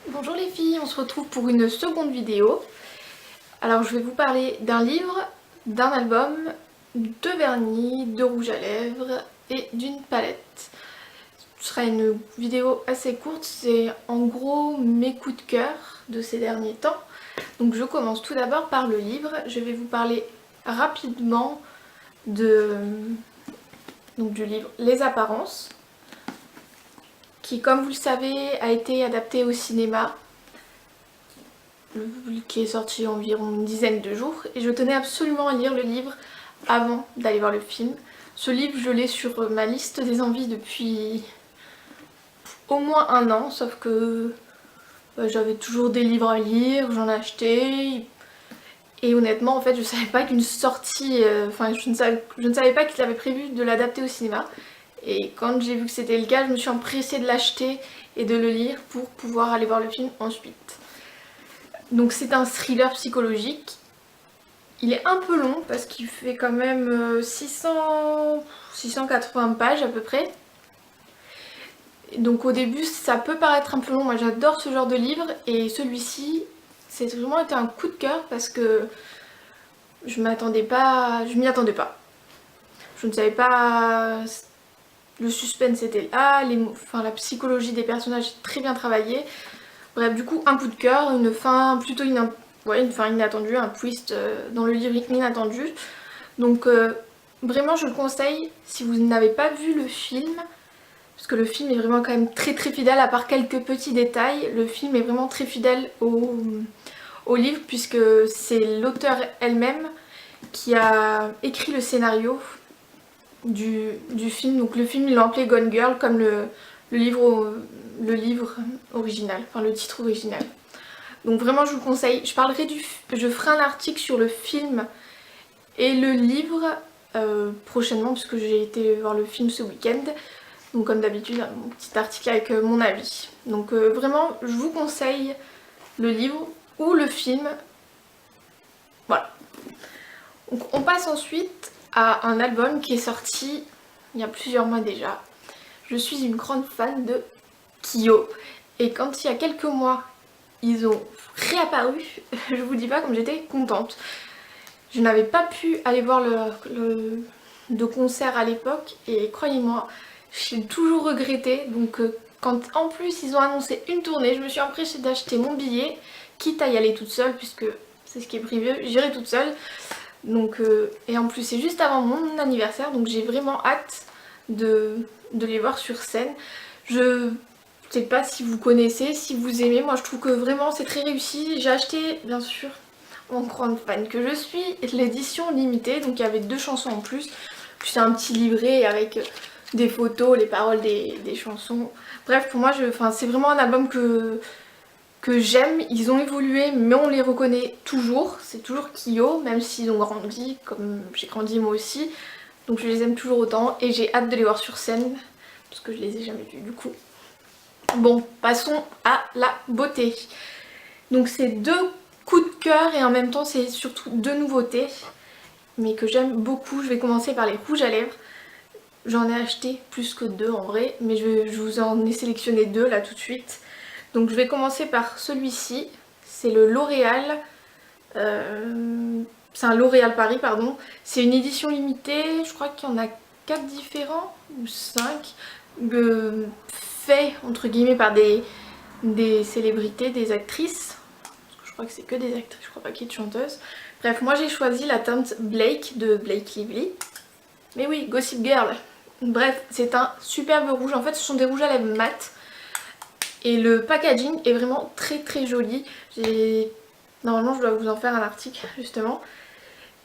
Bonjour les filles, on se retrouve pour une seconde vidéo. Alors je vais vous parler d'un livre, d'un album, de vernis, de rouge à lèvres et d'une palette. Ce sera une vidéo assez courte, c'est en gros mes coups de cœur de ces derniers temps. Donc je commence tout d'abord par le livre, je vais vous parler rapidement du livre Les Apparences, qui comme vous le savez a été adapté au cinéma, qui est sorti environ une dizaine de jours, et je tenais absolument à lire le livre avant d'aller voir le film. Ce livre, je l'ai sur ma liste des envies depuis au moins un an, sauf que j'avais toujours des livres à lire, j'en achetais, et honnêtement, en fait, je savais pas qu'une sortie, je ne savais pas qu'ils avaient prévu de l'adapter au cinéma. Et quand j'ai vu que c'était le cas, je me suis empressée de l'acheter et de le lire pour pouvoir aller voir le film ensuite. Donc c'est un thriller psychologique. Il est un peu long parce qu'il fait quand même 680 pages à peu près. Donc au début ça peut paraître un peu long, moi j'adore ce genre de livre et celui-ci c'est vraiment été un coup de cœur parce que je m'y attendais pas. Je ne savais pas, le suspense était là, la psychologie des personnages est très bien travaillée. Bref, du coup un coup de cœur, une fin plutôt une fin inattendue, un twist dans le livre inattendu. Donc vraiment je le conseille si vous n'avez pas vu le film, parce que le film est vraiment quand même très très fidèle, à part quelques petits détails, le film est vraiment très fidèle au livre puisque c'est l'auteur elle-même qui a écrit le scénario du film. Donc le film il l'a appelé Gone Girl comme le livre original, enfin le titre original. Donc vraiment je vous conseille, je ferai un article sur le film et le livre prochainement puisque j'ai été voir le film ce week-end. Donc comme d'habitude, un petit article avec mon avis. Donc vraiment je vous conseille le livre ou le film. Voilà. Donc on passe ensuite à un album qui est sorti il y a plusieurs mois déjà. Je suis une grande fan de Kyo. Et quand il y a quelques mois ils ont réapparu, je vous dis pas comme j'étais contente. Je n'avais pas pu aller voir de concert à l'époque et croyez-moi, j'ai toujours regretté. Donc quand en plus ils ont annoncé une tournée, je me suis empressée d'acheter mon billet, quitte à y aller toute seule puisque c'est ce qui est prévu, j'irai toute seule. Donc, et en plus c'est juste avant mon anniversaire, donc j'ai vraiment hâte de les voir sur scène. Je sais pas si vous connaissez, si vous aimez, moi je trouve que vraiment c'est très réussi. J'ai acheté bien sûr, en grande fan que je suis, l'édition limitée, donc il y avait 2 chansons en plus, puis c'est un petit livret avec des photos, les paroles des chansons. Bref, pour moi c'est vraiment un album que j'aime. Ils ont évolué mais on les reconnaît toujours, c'est toujours Kyo, même s'ils ont grandi comme j'ai grandi moi aussi, donc je les aime toujours autant et j'ai hâte de les voir sur scène parce que je les ai jamais vus du coup. Bon, passons à la beauté. Donc c'est 2 coups de cœur et en même temps c'est surtout 2 nouveautés mais que j'aime beaucoup. Je vais commencer par les rouges à lèvres. J'en ai acheté plus que 2 en vrai, mais je vous en ai sélectionné 2 là tout de suite. Donc je vais commencer par celui-ci, c'est le L'Oréal, c'est un L'Oréal Paris pardon, c'est une édition limitée, je crois qu'il y en a 4 différents ou 5, faits entre guillemets par des célébrités, des actrices, je crois que c'est que des actrices, je crois pas qu'il y ait de chanteuses. Bref, moi j'ai choisi la teinte Blake de Blake Lively, mais oui, Gossip Girl. Bref, c'est un superbe rouge, en fait ce sont des rouges à lèvres mat. Et le packaging est vraiment très très joli. Normalement je dois vous en faire un article justement.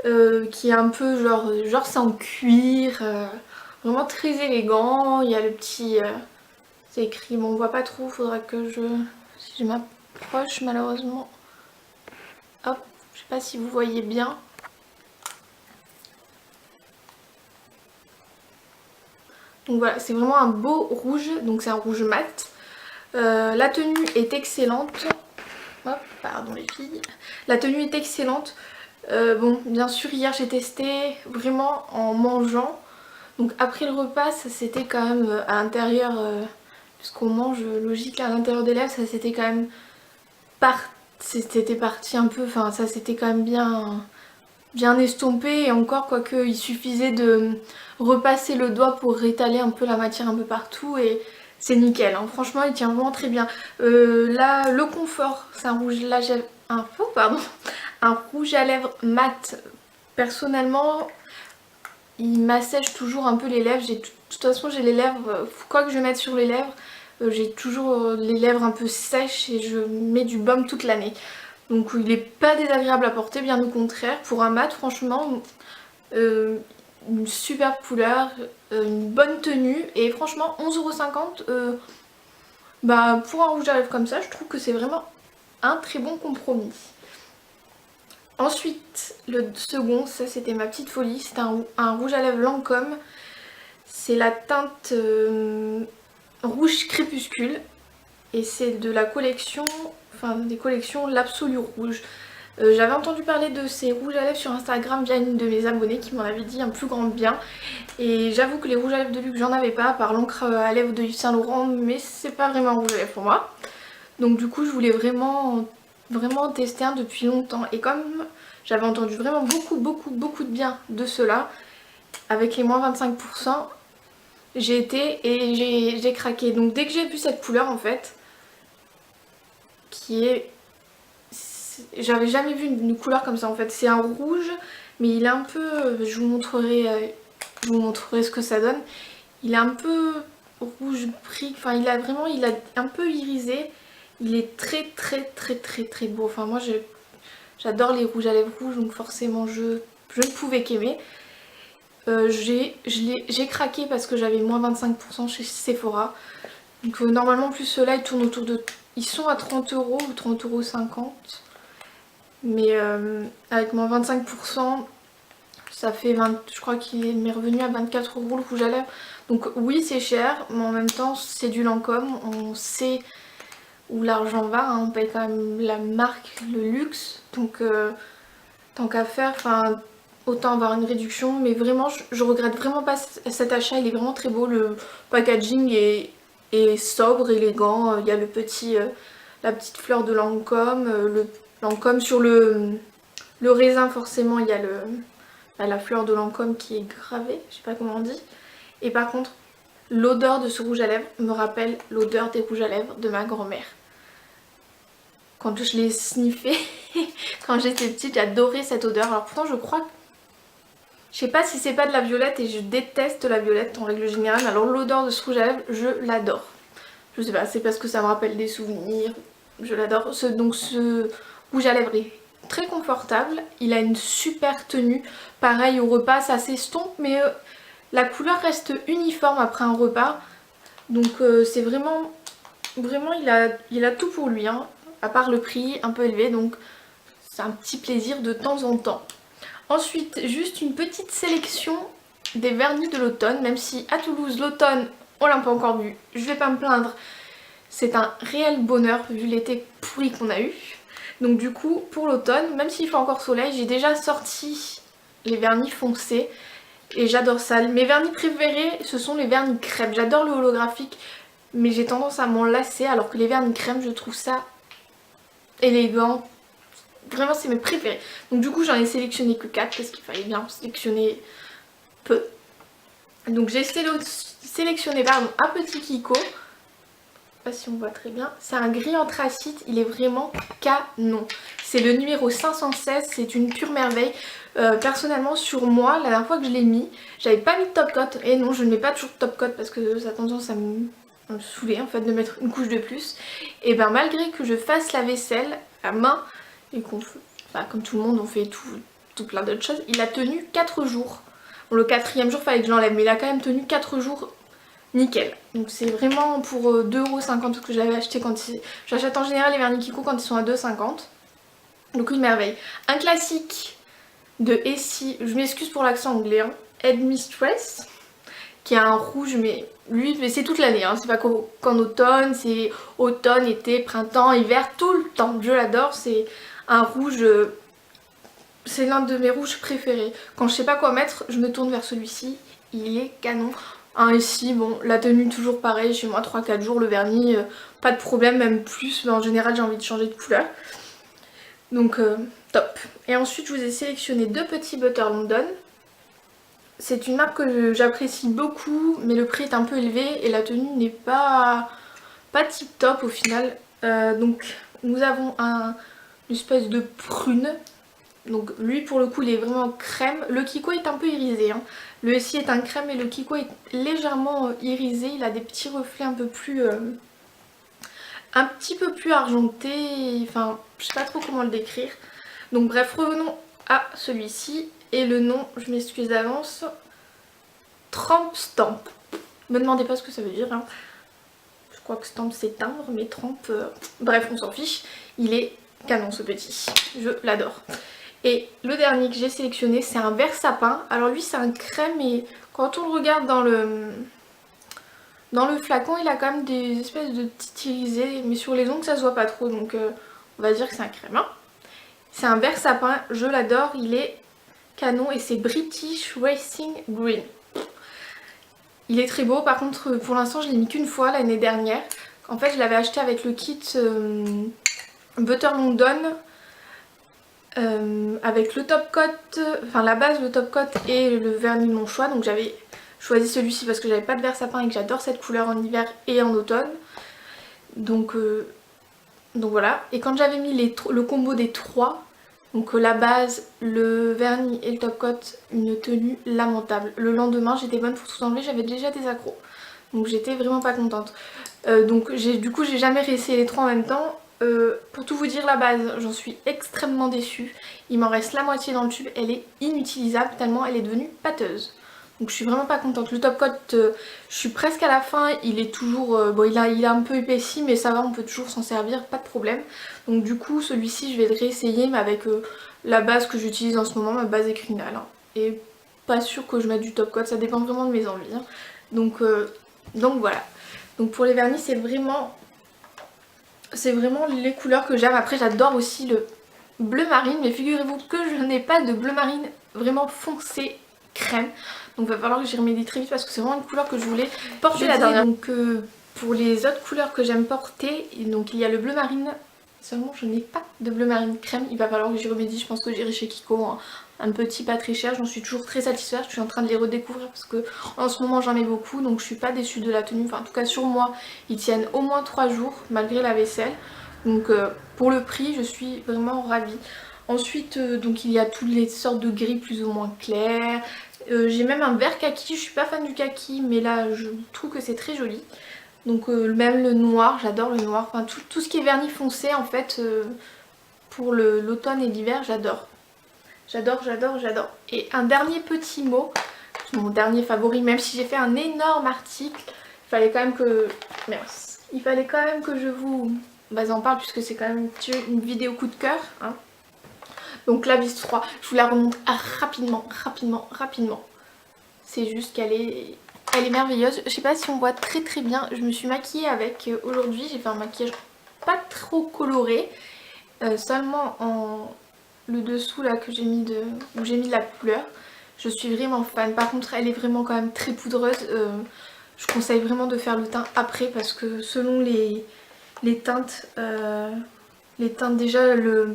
Qui est un peu genre c'est en cuir. Vraiment très élégant. Il y a le petit... c'est écrit, bon on voit pas trop, faudra que si je m'approche malheureusement. Hop, je sais pas si vous voyez bien. Donc voilà, c'est vraiment un beau rouge, donc c'est un rouge mat. La tenue est excellente. Hop, pardon les filles. La tenue est excellente. Bon, bien sûr, hier j'ai testé vraiment en mangeant. Donc après le repas, ça c'était quand même à l'intérieur, puisqu'on mange logique à l'intérieur des lèvres, ça s'était quand même c'était parti un peu, enfin ça s'était quand même bien estompé, et encore quoique il suffisait de repasser le doigt pour rétaler un peu la matière un peu partout et c'est nickel, hein. Franchement il tient vraiment très bien. Là le confort, c'est un rouge là un rouge à lèvres mat. Personnellement il m'assèche toujours un peu les lèvres. De toute façon j'ai les lèvres, quoi que je mette sur les lèvres, j'ai toujours les lèvres un peu sèches et je mets du baume toute l'année. Donc il n'est pas désagréable à porter, bien au contraire. Pour un mat, franchement, une superbe couleur, une bonne tenue. Et franchement, 11,50 €, bah, pour un rouge à lèvres comme ça, je trouve que c'est vraiment un très bon compromis. Ensuite, le second, ça c'était ma petite folie, c'est un rouge à lèvres Lancôme. C'est la teinte rouge crépuscule. Et c'est de la collection, enfin des collections l'Absolu Rouge. J'avais entendu parler de ces rouges à lèvres sur Instagram via une de mes abonnées qui m'en avait dit un plus grand bien. Et j'avoue que les rouges à lèvres de luxe, j'en avais pas, à part l'encre à lèvres de Yves Saint Laurent, mais c'est pas vraiment un rouge à lèvres pour moi. Donc du coup je voulais vraiment tester un depuis longtemps. Et comme j'avais entendu vraiment beaucoup de bien de ceux-là, avec les moins 25%, j'ai été et j'ai craqué. Donc dès que j'ai vu cette couleur en fait, qui est... J'avais jamais vu une couleur comme ça en fait. C'est un rouge, mais il est un peu... Je vous montrerai ce que ça donne. Il est un peu rouge brique, enfin il a un peu irisé. Il est très beau. Enfin moi j'adore les rouges à lèvres rouges, donc forcément je ne pouvais qu'aimer. J'ai craqué parce que j'avais moins 25% chez Sephora. Donc normalement plus ceux-là ils tournent autour de... Ils sont à 30 € ou 30,50 €. Mais avec moins 25%, ça fait 20... Je crois qu'il m'est revenu à 24 € le rouge à lèvres. Donc oui c'est cher, mais en même temps c'est du Lancôme. On sait où l'argent va, hein. On paye quand même la marque, le luxe. Donc tant qu'à faire, enfin... Autant avoir une réduction, mais vraiment je regrette vraiment pas cet achat, il est vraiment très beau, le packaging est sobre, élégant, il y a la petite fleur de Lancôme, le Lancôme sur le raisin forcément il y a la fleur de Lancôme qui est gravée, je sais pas comment on dit, et par contre l'odeur de ce rouge à lèvres me rappelle l'odeur des rouges à lèvres de ma grand-mère. Quand je l'ai sniffé, quand j'étais petite, j'adorais cette odeur, alors pourtant je crois que je sais pas si c'est pas de la violette et je déteste la violette en règle générale, alors l'odeur de ce rouge à lèvres, je l'adore. Je sais pas, c'est parce que ça me rappelle des souvenirs, je l'adore. Donc ce rouge à lèvres est très confortable, il a une super tenue. Pareil au repas, ça s'estompe, mais la couleur reste uniforme après un repas. Donc c'est vraiment, il a tout pour lui, hein, à part le prix un peu élevé, donc c'est un petit plaisir de temps en temps. Ensuite, juste une petite sélection des vernis de l'automne, même si à Toulouse, l'automne, on l'a pas encore vu, je vais pas me plaindre. C'est un réel bonheur vu l'été pourri qu'on a eu. Donc du coup, pour l'automne, même s'il fait encore soleil, j'ai déjà sorti les vernis foncés et j'adore ça. Mes vernis préférés, ce sont les vernis crème. J'adore le holographique, mais j'ai tendance à m'en lasser, alors que les vernis crème, je trouve ça élégant. Vraiment c'est mes préférés. Donc du coup j'en ai sélectionné que 4 parce qu'il fallait bien sélectionner peu. Donc j'ai sélectionné un petit Kiko. Je sais pas si on voit très bien. C'est un gris anthracite, il est vraiment canon. C'est le numéro 516, c'est une pure merveille. Personnellement sur moi, la dernière fois que je l'ai mis, j'avais pas mis de top coat. Et non, je ne mets pas toujours de top coat parce que ça a tendance à me saouler en fait de mettre une couche de plus. Et ben malgré que je fasse la vaisselle à main, et qu'on fait, enfin, comme tout le monde on fait tout plein d'autres choses, il a tenu 4 jours. Bon, le 4e jour fallait que je l'enlève, mais il a quand même tenu 4 jours nickel. Donc c'est vraiment pour 2,50 € que j'avais acheté quand j'achète en général les vernis Kiko quand ils sont à 2,50 €. Donc une merveille. Un classique de Essie, je m'excuse pour l'accent anglais, hein, Headmistress, qui a un rouge, mais lui c'est toute l'année, hein. C'est pas qu'en automne, c'est automne, été, printemps, hiver, tout le temps. Je l'adore, c'est un rouge, c'est l'un de mes rouges préférés. Quand je sais pas quoi mettre, je me tourne vers celui-ci, il est canon. Hein, ici, bon, la tenue toujours pareil, chez moi 3-4 jours, le vernis, pas de problème, même plus, mais en général j'ai envie de changer de couleur. Donc top. Et ensuite je vous ai sélectionné 2 petits Butter London. C'est une marque que j'apprécie beaucoup, mais le prix est un peu élevé et la tenue n'est pas tip top au final. Donc nous avons une espèce de prune. Donc lui pour le coup il est vraiment crème. Le Kiko est un peu irisé. Hein. Le SI est un crème et le Kiko est légèrement irisé. Il a des petits reflets un petit peu plus argentés. Enfin je sais pas trop comment le décrire. Donc bref, revenons à celui-ci. Et le nom, je m'excuse d'avance, Tramp Stamp. Me demandez pas ce que ça veut dire. Hein. Je crois que Stamp c'est timbre, mais Tramp... Bref, on s'en fiche. Il est canon ce petit. Je l'adore. Et le dernier que j'ai sélectionné, c'est un vert sapin. Alors lui, c'est un crème et quand on le regarde dans le flacon, il a quand même des espèces de petits irisés. Mais sur les ongles, ça se voit pas trop. Donc on va dire que c'est un crème. Hein. C'est un vert sapin, je l'adore, il est canon et c'est British Racing Green. Il est très beau, par contre pour l'instant je l'ai mis qu'une fois l'année dernière. En fait je l'avais acheté avec le kit Butter London, avec le top coat, enfin la base, le top coat et le vernis de mon choix. Donc j'avais choisi celui-ci parce que j'avais pas de vert sapin et que j'adore cette couleur en hiver et en automne. Donc voilà, et quand j'avais mis le combo des 3, donc la base, le vernis et le top coat, une tenue lamentable. Le lendemain j'étais bonne pour tout enlever, j'avais déjà des accros. Donc j'étais vraiment pas contente. Donc du coup j'ai jamais réessayé les 3 en même temps. Pour tout vous dire, la base, j'en suis extrêmement déçue. Il m'en reste la moitié dans le tube, elle est inutilisable tellement elle est devenue pâteuse. Donc je suis vraiment pas contente. Le top coat, je suis presque à la fin, il est toujours... bon il a un peu épaissi mais ça va, on peut toujours s'en servir, pas de problème. Donc du coup celui-ci je vais le réessayer mais avec la base que j'utilise en ce moment, ma base écrinale. Hein. Et pas sûr que je mette du top coat, ça dépend vraiment de mes envies. Hein. Donc voilà. Donc pour les vernis c'est vraiment les couleurs que j'aime. Après j'adore aussi le bleu marine, mais figurez-vous que je n'ai pas de bleu marine vraiment foncé crème. Donc il va falloir que j'y remédie très vite parce que c'est vraiment une couleur que je voulais porter la dernière. Donc pour les autres couleurs que j'aime porter, donc il y a le bleu marine. Seulement je n'ai pas de bleu marine crème, il va falloir que j'y remédie, je pense que j'irai chez Kiko, hein. Un petit pas très cher, j'en suis toujours très satisfaite, je suis en train de les redécouvrir parce que en ce moment j'en ai beaucoup donc je suis pas déçue de la tenue, enfin en tout cas sur moi ils tiennent au moins 3 jours malgré la vaisselle. Donc pour le prix je suis vraiment ravie. Ensuite donc il y a toutes les sortes de gris plus ou moins clairs. J'ai même un vert kaki, je suis pas fan du kaki mais là je trouve que c'est très joli. Donc même le noir, j'adore le noir, enfin tout ce qui est vernis foncé en fait pour l'automne et l'hiver j'adore. J'adore. Et un dernier petit mot, mon dernier favori, même si j'ai fait un énorme article, il fallait quand même que... Merci. Il fallait quand même que je vous en parle puisque c'est quand même une vidéo coup de cœur. Hein. Donc la Vis 3, je vous la remonte rapidement. C'est juste qu'elle est... Elle est merveilleuse. Je sais pas si on voit très bien. Je me suis maquillée avec aujourd'hui. J'ai fait un maquillage pas trop coloré. Seulement en le dessous là que j'ai mis où j'ai mis de la couleur. Je suis vraiment fan. Par contre elle est vraiment quand même très poudreuse. Je conseille vraiment de faire le teint après parce que selon les teintes, déjà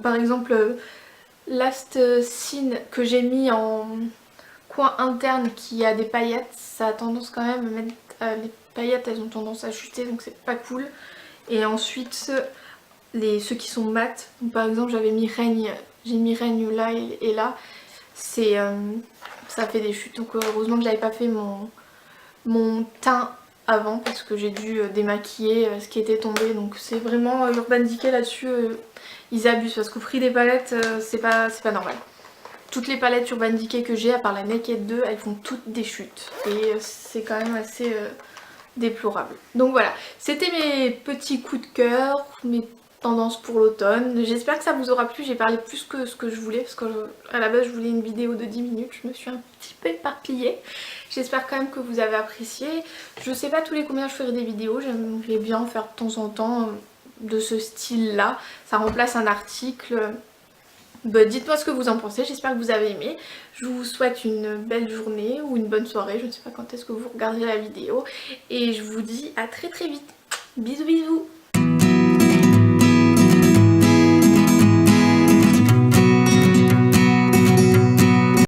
par exemple Last Scene que j'ai mis en coin interne qui a des paillettes, ça a tendance quand même à mettre... les paillettes elles ont tendance à chuter donc c'est pas cool. Et ensuite ceux qui sont mat, donc par exemple j'avais mis Règne, j'ai mis Règne là et là, ça fait des chutes. Donc heureusement que j'avais pas fait mon teint avant parce que j'ai dû démaquiller ce qui était tombé. Donc c'est vraiment Urban Decay là-dessus, ils abusent parce qu'au prix des palettes c'est pas normal. Toutes les palettes Urban Decay que j'ai, à part la Naked 2, elles font toutes des chutes. Et c'est quand même assez déplorable. Donc voilà, c'était mes petits coups de cœur, mes tendances pour l'automne. J'espère que ça vous aura plu, j'ai parlé plus que ce que je voulais, parce qu'à la base je voulais une vidéo de 10 minutes, je me suis un petit peu éparpillée. J'espère quand même que vous avez apprécié. Je sais pas tous les combien je ferai des vidéos, j'aimerais bien en faire de temps en temps de ce style là. Ça remplace un article. Bah, dites-moi ce que vous en pensez, j'espère que vous avez aimé. Je vous souhaite une belle journée ou une bonne soirée, je ne sais pas quand est-ce que vous regarderez la vidéo. Et je vous dis à très très vite. Bisous bisous.